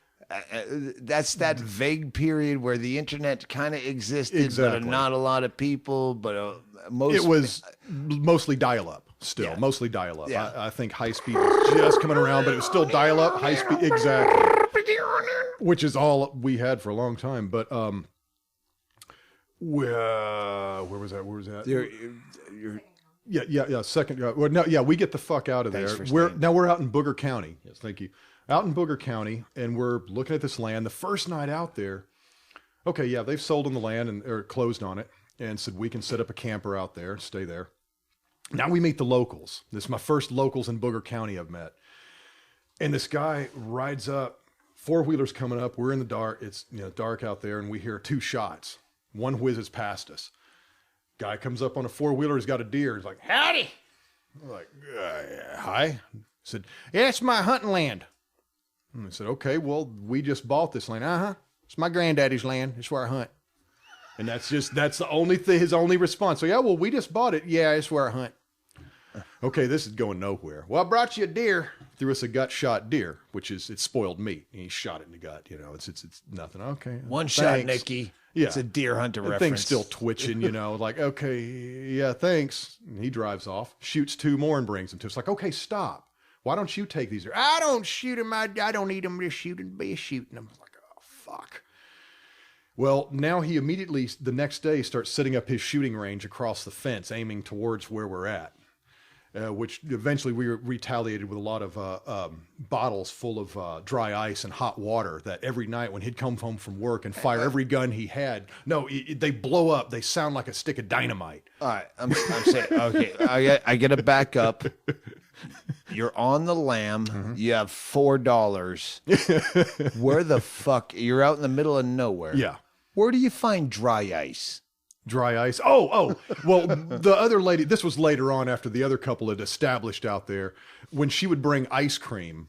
That's that vague period where the internet kind of existed, but not a lot of people. But it was mostly dial-up. Still, mostly dial-up. Yeah. I think high-speed was just coming around, but it was still dial-up, high-speed, exactly. Which is all we had for a long time. But where was that? Second. We get the fuck out of there. We're out in Booger County. Yes, thank you. Out in Booger County, and we're looking at this land. The first night out there, they've sold on the land or closed on it, and said we can set up a camper out there, stay there. Now we meet the locals. This is my first locals in Booger County I've met. And this guy rides up, four-wheeler's coming up. We're in the dark. It's dark out there, and we hear two shots. One whizzes past us. Guy comes up on a four-wheeler. He's got a deer. He's like, howdy. We're like, hi. He said, yeah, it's my hunting land. And I said, okay, well, we just bought this land. It's my granddaddy's land. It's where I hunt. And that's the only thing, his only response. So, we just bought it. Yeah, it's where I hunt. Okay, this is going nowhere. Well, I brought you a deer. Threw us a gut shot deer, which is, it's spoiled meat. And he shot it in the gut. It's nothing. Okay. One shot, Nicky. Yeah. It's a deer hunter reference. The thing's still twitching, like, okay, yeah, thanks. And he drives off, shoots two more and brings them to us. Like, okay, stop. Why don't you take these? I don't shoot them. I don't need them to shoot and be shooting them. I'm like, oh, fuck. Well, now he immediately, the next day, starts setting up his shooting range across the fence, aiming towards where we're at, which eventually we retaliated with a lot of bottles full of dry ice and hot water that every night when he'd come home from work and fire every gun he had, they blow up. They sound like a stick of dynamite. All right, I'm saying, okay, I get to back up. You're on the lam. Mm-hmm. You have $4. Where the fuck? You're out in the middle of nowhere. Yeah. Where do you find dry ice? Dry ice. Oh. Well, the other lady, this was later on after the other couple had established out there, when she would bring ice cream,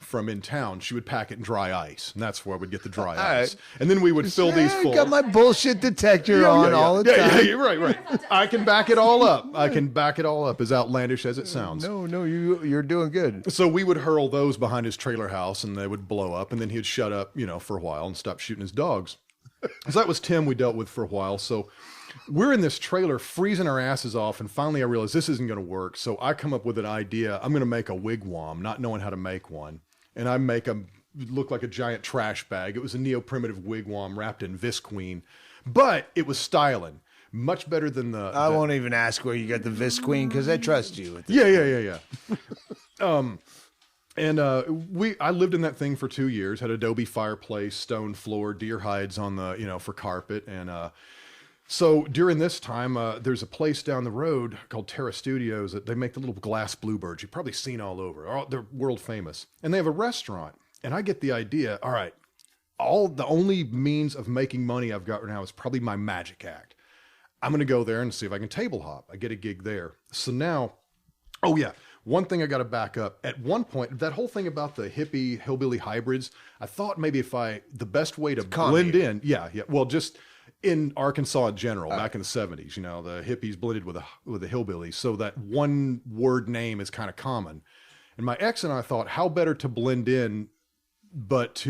from in town, she would pack it in dry ice. And that's where I would get the dry ice. Right. And then we would fill these full. I got my bullshit detector on all the time. Yeah, you're right. I can back it all up. As outlandish as it sounds. No, you're doing good. So we would hurl those behind his trailer house and they would blow up. And then he'd shut up, for a while and stop shooting his dogs. So that was Tim we dealt with for a while. So we're in this trailer freezing our asses off, and finally I realized this isn't going to work. So I come up with an idea. I'm going to make a wigwam, not knowing how to make one. And I make them look like a giant trash bag. It was a neo-primitive wigwam wrapped in visqueen, but it was styling. Much better than I won't even ask where you got the visqueen because I trust you. Yeah. I lived in that thing for 2 years, had adobe fireplace, stone floor, deer hides on the, for carpet. And so during this time, there's a place down the road called Terra Studios that they make the little glass bluebirds. You've probably seen all over. They're world famous. And they have a restaurant. And I get the idea, all right, the only means of making money I've got right now is probably my magic act. I'm going to go there and see if I can table hop. I get a gig there. So now, one thing I got to back up. At one point, that whole thing about the hippie hillbilly hybrids, I thought maybe the best way to blend in, just in Arkansas in general, back in the 70s, the hippies blended with the hillbillies, so that one word name is kind of common. And my ex and I thought, how better to blend in, but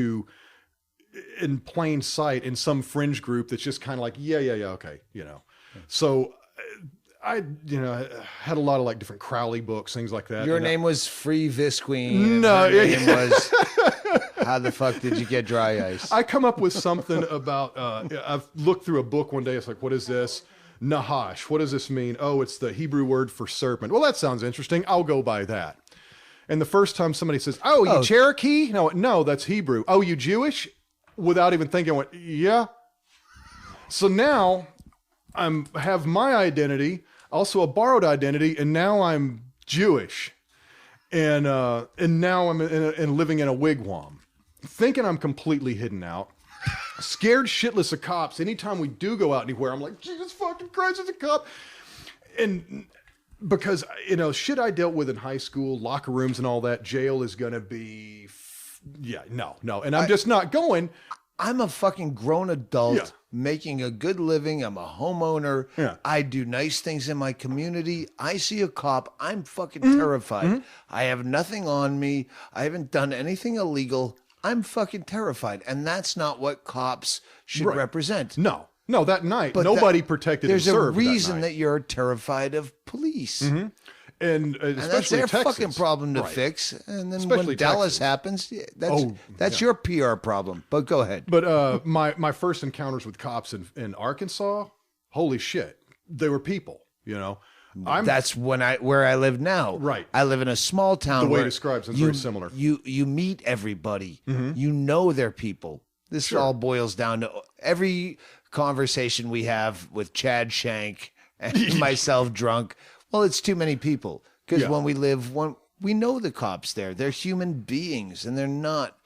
in plain sight in some fringe group that's just kind of like, okay, So I had a lot of different Crowley books, things like that. Your name was Free Visqueen. No, your name was. How the fuck did you get dry ice? I come up with something about. I've looked through a book one day. It's like, what is this? Nahash. What does this mean? Oh, it's the Hebrew word for serpent. Well, that sounds interesting. I'll go by that. And the first time somebody says, "Oh, you Cherokee?" No, that's Hebrew. "Oh, you Jewish?" Without even thinking, I went, "Yeah." So now have my identity, also a borrowed identity, and now I'm Jewish, and now I'm living in a wigwam, thinking I'm completely hidden out, scared shitless of cops. Anytime we do go out anywhere, I'm like, Jesus fucking Christ, it's a cop, and because shit I dealt with in high school, locker rooms and all that, jail is gonna be, no, and I'm just not going. I'm a fucking grown adult making a good living. I'm a homeowner. Yeah. I do nice things in my community. I see a cop. I'm fucking terrified. I have nothing on me. I haven't done anything illegal. I'm fucking terrified. And that's not what cops should represent. No, that night, But nobody protected and There's a served reason that that you're terrified of police. And And that's especially their Texas. fucking problem to fix. And then Especially when Dallas Texas. happens, that's your PR problem. But go ahead. But my first encounters with cops in Arkansas, holy shit, they were people. That's where I live now. Right. I live in a small town. The way where it describes is very similar. You meet everybody. You know their people. This all boils down to every conversation we have with Chad Shank and myself drunk. Well, it's too many people because when we know the cops there. They're human beings and they're not.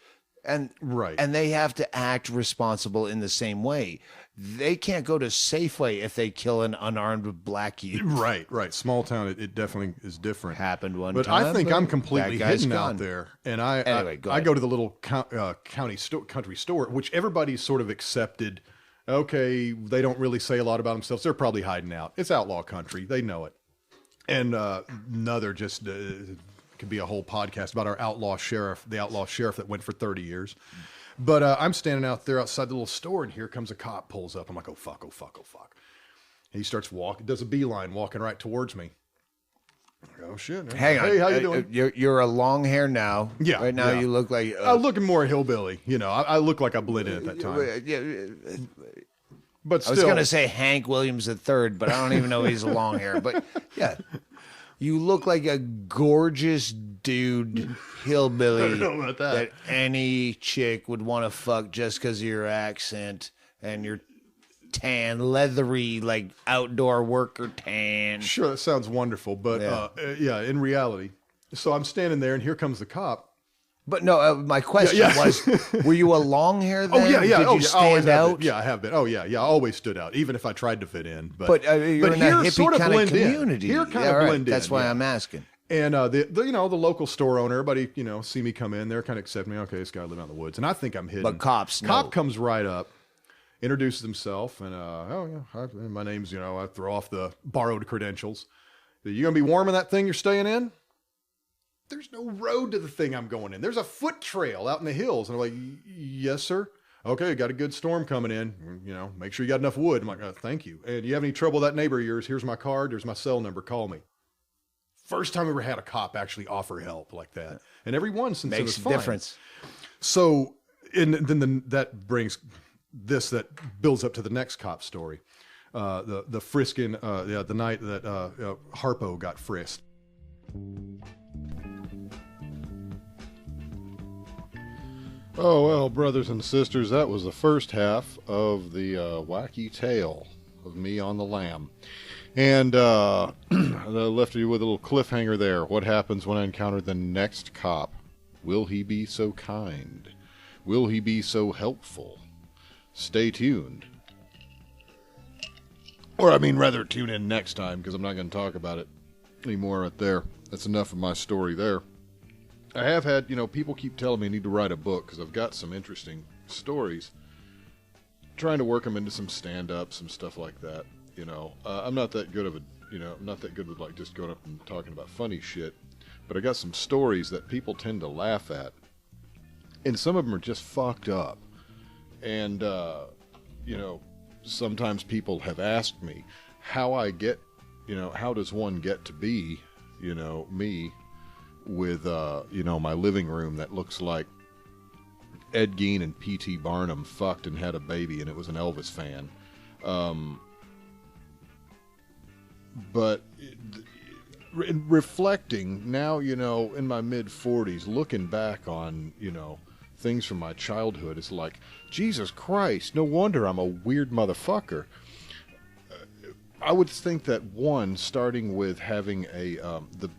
And they have to act responsible in the same way. They can't go to Safeway if they kill an unarmed black youth. Right. Small town, it definitely is different. Happened one but time. I think I'm completely hidden gone. out there, and I Anyway, go to the little country store, which everybody's sort of accepted. Okay, they don't really say a lot about themselves. They're probably hiding out. It's outlaw country. They know it. And another just could be a whole podcast about our the outlaw sheriff that went for 30 years. But I'm standing out there outside the little store, and here comes a cop, pulls up. I'm like, oh, fuck. He starts walking, does a beeline, walking right towards me. Oh, shit. Hang on. Hey, how you doing? You're a long hair now. Yeah. Right now yeah. you look like... I'm looking more hillbilly. I look like I blend in at that time. But still. I was going to say Hank Williams III, but I don't even know he's a long hair. But yeah, you look like a gorgeous dude hillbilly I don't know about that. any chick would want to fuck just because of your accent and your tan, leathery, like outdoor worker tan. Sure, that sounds wonderful. But in reality. So I'm standing there, and here comes the cop. But no, my question was, were you a long hair then? Oh, yeah. Did you stand out? Yeah, I have been. Oh, yeah. I always stood out, even if I tried to fit in. But you're in a hippie kind of community. Here kind of blend in. That's why I'm asking. And the local store owner, everybody, see me come in, they're kind of accepting me. Okay, this guy living out in the woods. And I think I'm hidden. But cops, Cop comes right up, introduces himself, and, hi, my name's, I throw off the borrowed credentials. You going to be warm in that thing you're staying in? There's no road to the thing I'm going in. There's a foot trail out in the hills. And I'm like, yes, sir. Okay, got a good storm coming in. Make sure you got enough wood. I'm like, thank you. And you have any trouble with that neighbor of yours? Here's my card. There's my cell number. Call me. First time I ever had a cop actually offer help like that. And every one since it was fine. Makes a difference. So, and then that brings this, that builds up to the next cop story. The frisking, the night that Harpo got frisked. Oh, well, brothers and sisters, that was the first half of the wacky tale of me on the lam. And I left you with a little cliffhanger there. What happens when I encounter the next cop? Will he be so kind? Will he be so helpful? Stay tuned. Or, rather, tune in next time, because I'm not going to talk about it anymore right there. That's enough of my story there. I have had, people keep telling me I need to write a book because I've got some interesting stories. Trying to work them into some stand-up, some stuff like that. I'm not that good of I'm not that good with like just going up and talking about funny shit. But I got some stories that people tend to laugh at. And some of them are just fucked up. And, sometimes people have asked me how I get, how does one get to be, me with, my living room that looks like Ed Gein and P.T. Barnum fucked and had a baby and it was an Elvis fan. But reflecting now, in my mid-40s, looking back on, things from my childhood, it's like, Jesus Christ, no wonder I'm a weird motherfucker. I would think that one, starting with having the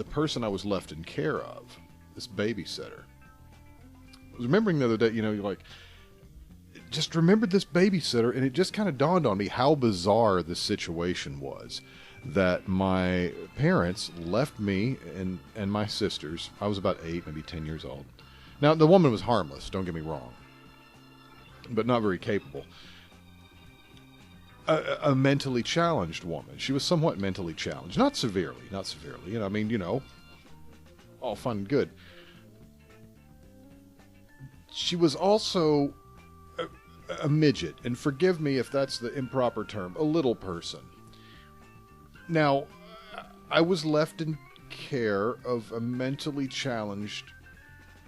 person I was left in care of, this babysitter. I was remembering the other day, you're like, just remembered this babysitter, and it just kind of dawned on me how bizarre this situation was. That my parents left me and my sisters. I was about 8, maybe 10 years old. Now, the woman was harmless, don't get me wrong, but not very capable. A mentally challenged woman. She was somewhat mentally challenged. Not severely. All fun and good. She was also a midget, and forgive me if that's the improper term, a little person. Now, I was left in care of a mentally challenged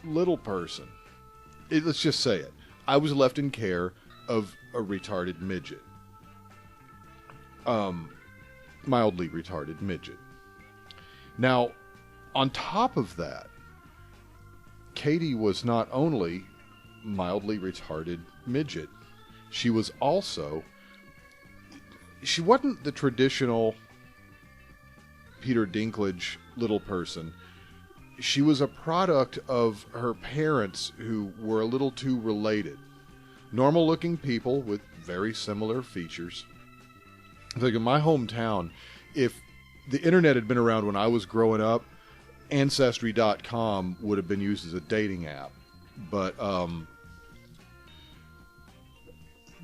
little person. Let's just say it. I was left in care of a retarded midget. Mildly retarded midget. Now, on top of that, Katie was not only mildly retarded midget, she wasn't the traditional Peter Dinklage little person. She was a product of her parents who were a little too related. Normal looking people with very similar features. Like in my hometown, if the internet had been around when I was growing up, Ancestry.com would have been used as a dating app. But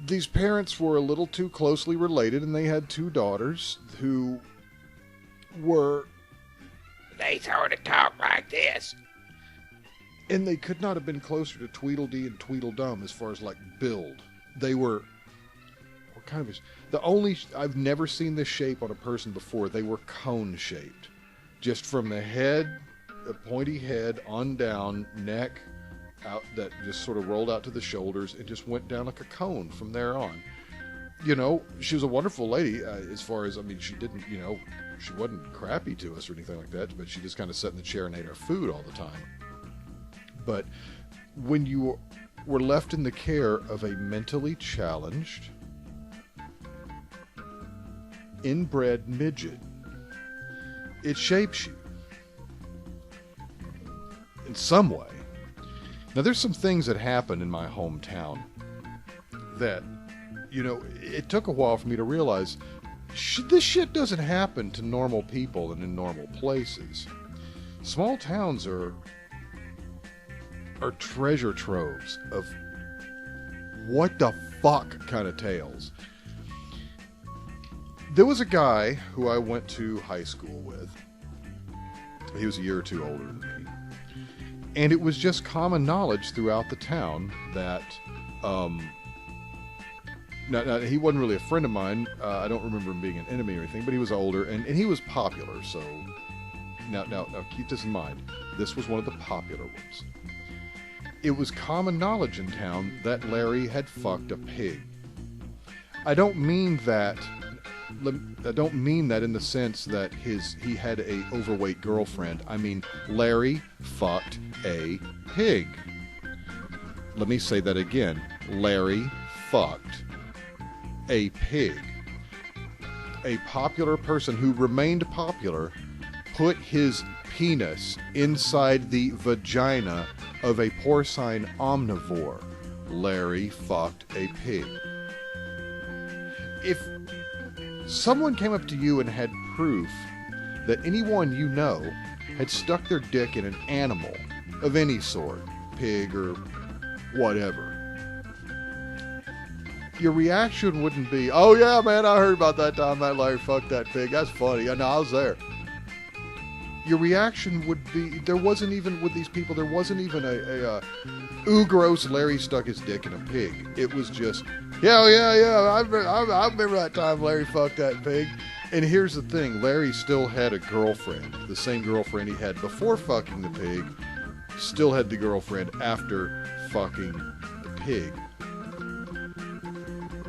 these parents were a little too closely related, and they had 2 daughters who were... They sort of talk like this. And they could not have been closer to Tweedledee and Tweedledum as far as, like, build. They were... What kind of... I've never seen this shape on a person before. They were cone-shaped. Just from the head, a pointy head, on down, neck, out, that just sort of rolled out to the shoulders and just went down like a cone from there on. She was a wonderful lady, as far as, she didn't, she wasn't crappy to us or anything like that, but she just kind of sat in the chair and ate our food all the time. But when you were left in the care of a mentally challenged, inbred midget, it shapes you in some way. Now, there's some things that happen in my hometown that, it took a while for me to realize this shit doesn't happen to normal people and in normal places. Small towns are treasure troves of what the fuck kind of tales. There was a guy who I went to high school with. He was a year or 2 older than me. And it was just common knowledge throughout the town that... Now, he wasn't really a friend of mine. I don't remember him being an enemy or anything, but he was older, and he was popular, so... Now, keep this in mind. This was one of the popular ones. It was common knowledge in town that Larry had fucked a pig. I don't mean that in the sense that he had a overweight girlfriend. I mean, Larry fucked a pig. Let me say that again. Larry fucked a pig. A popular person who remained popular put his penis inside the vagina of a porcine omnivore. Larry fucked a pig. If someone came up to you and had proof that anyone you know had stuck their dick in an animal of any sort, pig or whatever, your reaction wouldn't be, "Oh yeah, man, I heard about that time that Larry fucked that pig. That's funny. I know, I was there." Your reaction would be, there wasn't even, with these people, there wasn't even ooh, gross, Larry stuck his dick in a pig. It was just, yeah, I remember that time Larry fucked that pig. And here's the thing, Larry still had a girlfriend. The same girlfriend he had before fucking the pig, still had the girlfriend after fucking the pig.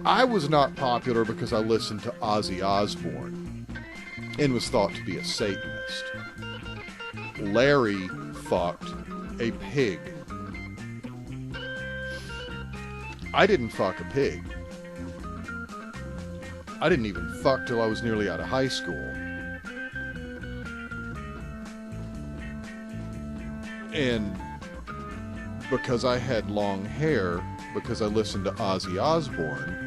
I was not popular because I listened to Ozzy Osbourne. and was thought to be a Satanist. Larry fucked a pig. I didn't fuck a pig. I didn't even fuck till I was nearly out of high school. And because I had long hair, because I listened to Ozzy Osbourne,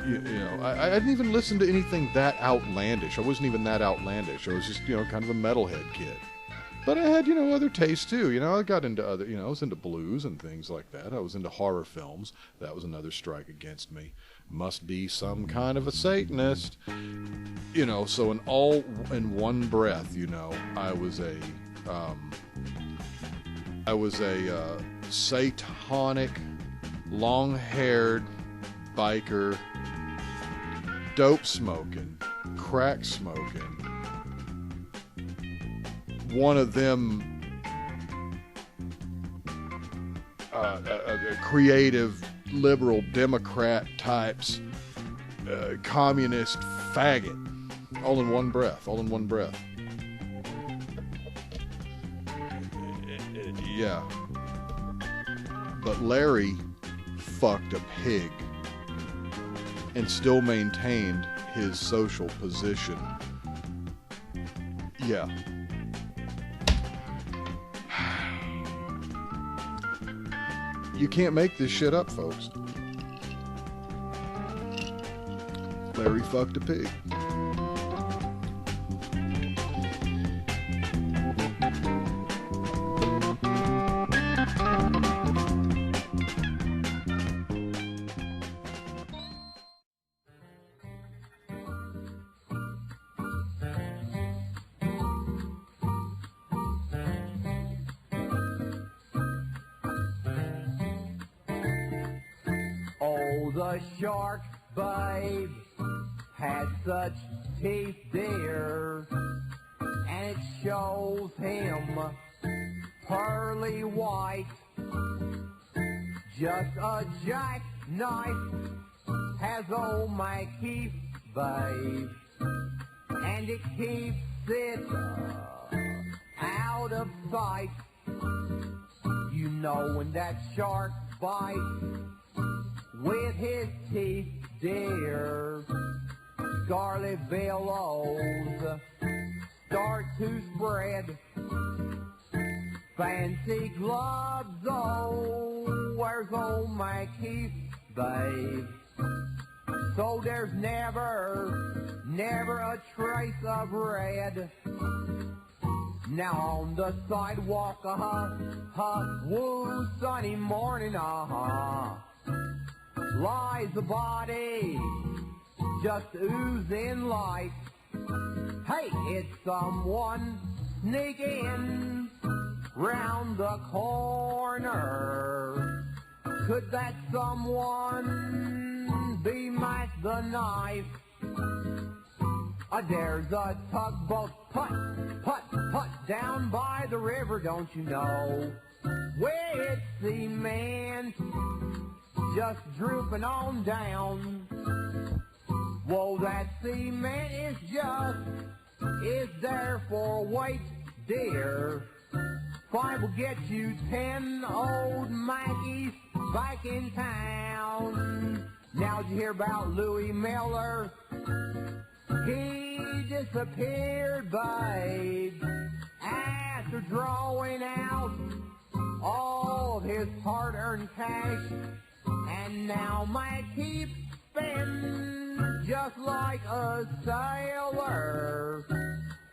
you know, I didn't even listen to anything that outlandish. I wasn't even that outlandish. I was just, you know, kind of a metalhead kid. But I had, you know, other tastes too. You know, I got into other, you know, I was into blues and things like that. I was into horror films. That was another strike against me. Must be some kind of a Satanist. You know, so in one breath, you know, I was a satanic, long-haired biker, dope smoking, crack smoking, one of them creative liberal Democrat types, communist faggot, all in one breath. Yeah. But Larry fucked a pig and still maintained his social position. Yeah. You can't make this shit up, folks. Larry fucked a pig. The shark, babe, had such teeth, dear, and it shows him pearly white. Just a jackknife has old my keep, babe, and it keeps it out of sight. You know when that shark bites with his teeth, dear, scarlet billows start to spread. Fancy gloves, oh, where's old my Keith, babe? So there's never a trace of red. Now on the sidewalk, woo, sunny morning, lies a body just oozing light. Hey, it's someone sneaking round the corner. Could that someone be Mike the Knife? There's a tugboat, putt, down by the river, don't you know? With cement just drooping on down. Whoa, that cement is there for weight, dear. 5 will get you 10 old Mackies back in town. Now did you hear about Louis Miller? He disappeared, babe, after drawing out all of his hard-earned cash. And now my keep spin just like a sailor.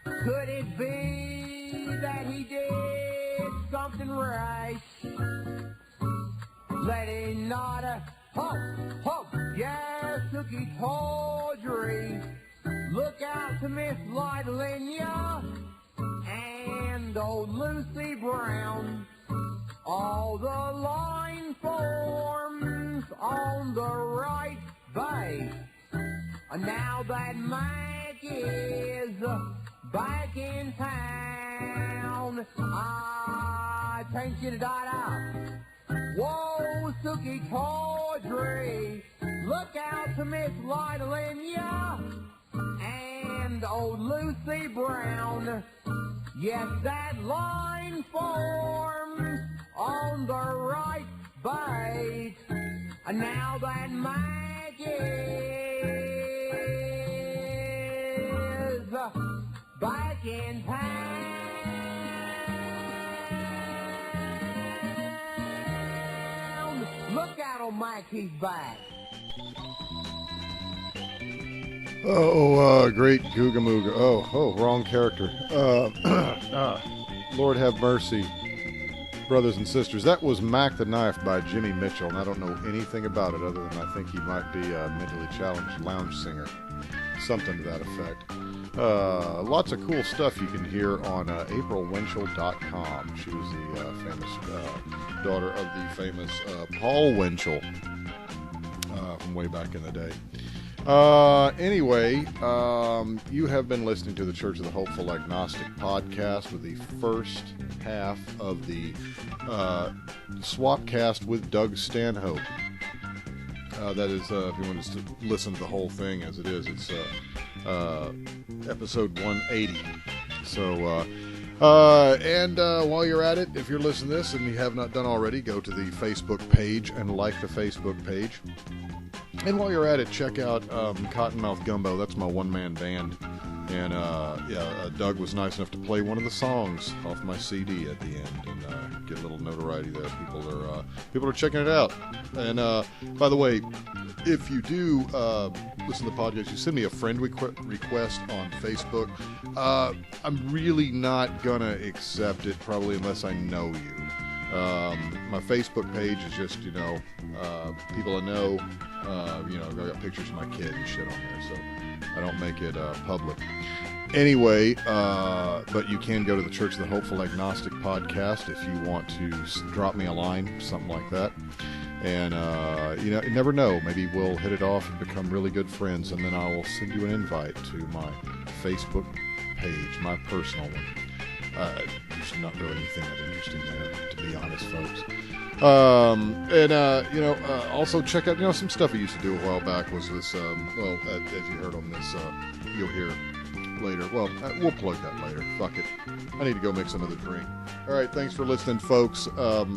Could it be that he did something rash? Letting not a hop, yes, cookie tawdry. Look out to Miss Lydelia and old Lucy Brown. All the line forms on the right base. Now that Mac is back in town, I think you da-da. Whoa, Suki Tawdry, look out to Miss Lydelia and and old Lucy Brown. Yes, that line forms on the right bait. And now that Mag is back in town. Look out on Mike, he's back. Great Googa Mooga. Oh, wrong character. Lord have mercy, brothers and sisters. That was Mac the Knife by Jimmy Mitchell, and I don't know anything about it other than I think he might be a mentally challenged lounge singer. Something to that effect. Lots of cool stuff you can hear on aprilwinchell.com. She was the famous daughter of the famous Paul Winchell from way back in the day. Anyway, you have been listening to the Church of the Hopeful Agnostic podcast with the first half of the Swapcast with Doug Stanhope. That is, if you want to listen to the whole thing as it is, it's episode 180. So, while you're at it, if you're listening to this and you have not done already, go to the Facebook page and like the Facebook page. And while you're at it, check out Cottonmouth Gumbo. That's my one-man band. And, Doug was nice enough to play one of the songs off my CD at the end and get a little notoriety there. People are checking it out. And, by the way, if you do listen to the podcast, you send me a friend request on Facebook. I'm really not going to accept it, probably, unless I know you. My Facebook page is just, people I know. I've got pictures of my kid and shit on there, so I don't make it public. Anyway, but you can go to the Church of the Hopeful Agnostic podcast if you want to drop me a line, something like that. And, you never know. Maybe we'll hit it off and become really good friends, and then I will send you an invite to my Facebook page, my personal one. There's not really anything that interesting there, to be honest, folks. Also check out, some stuff I used to do a while back was this, as you heard on this, you'll hear later. Well, we'll plug that later. Fuck it. I need to go mix another drink. All right, thanks for listening, folks. And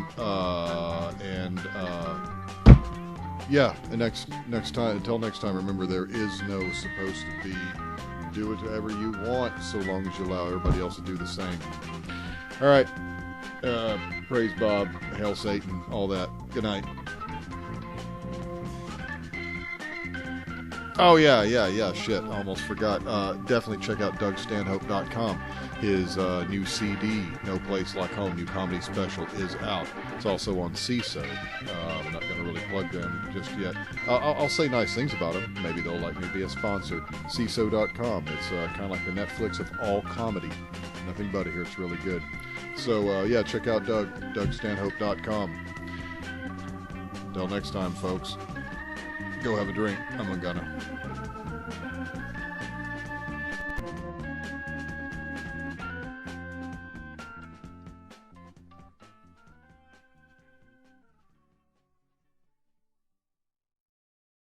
next time, until next time, remember there is no supposed to be. Do whatever you want, so long as you allow everybody else to do the same. All right. Praise Bob, hail Satan, all that. Good night. Oh, yeah, shit, almost forgot. Definitely check out DougStanhope.com. His new CD, No Place Like Home, new comedy special, is out. It's also on CISO. I'm not going to really plug them just yet. I'll say nice things about them. Maybe they'll like me to be a sponsor. CISO.com. It's kind of like the Netflix of all comedy. Nothing but it here. It's really good. So, check out DougStanhope.com. Until next time, folks. Go have a drink. I'm gonna.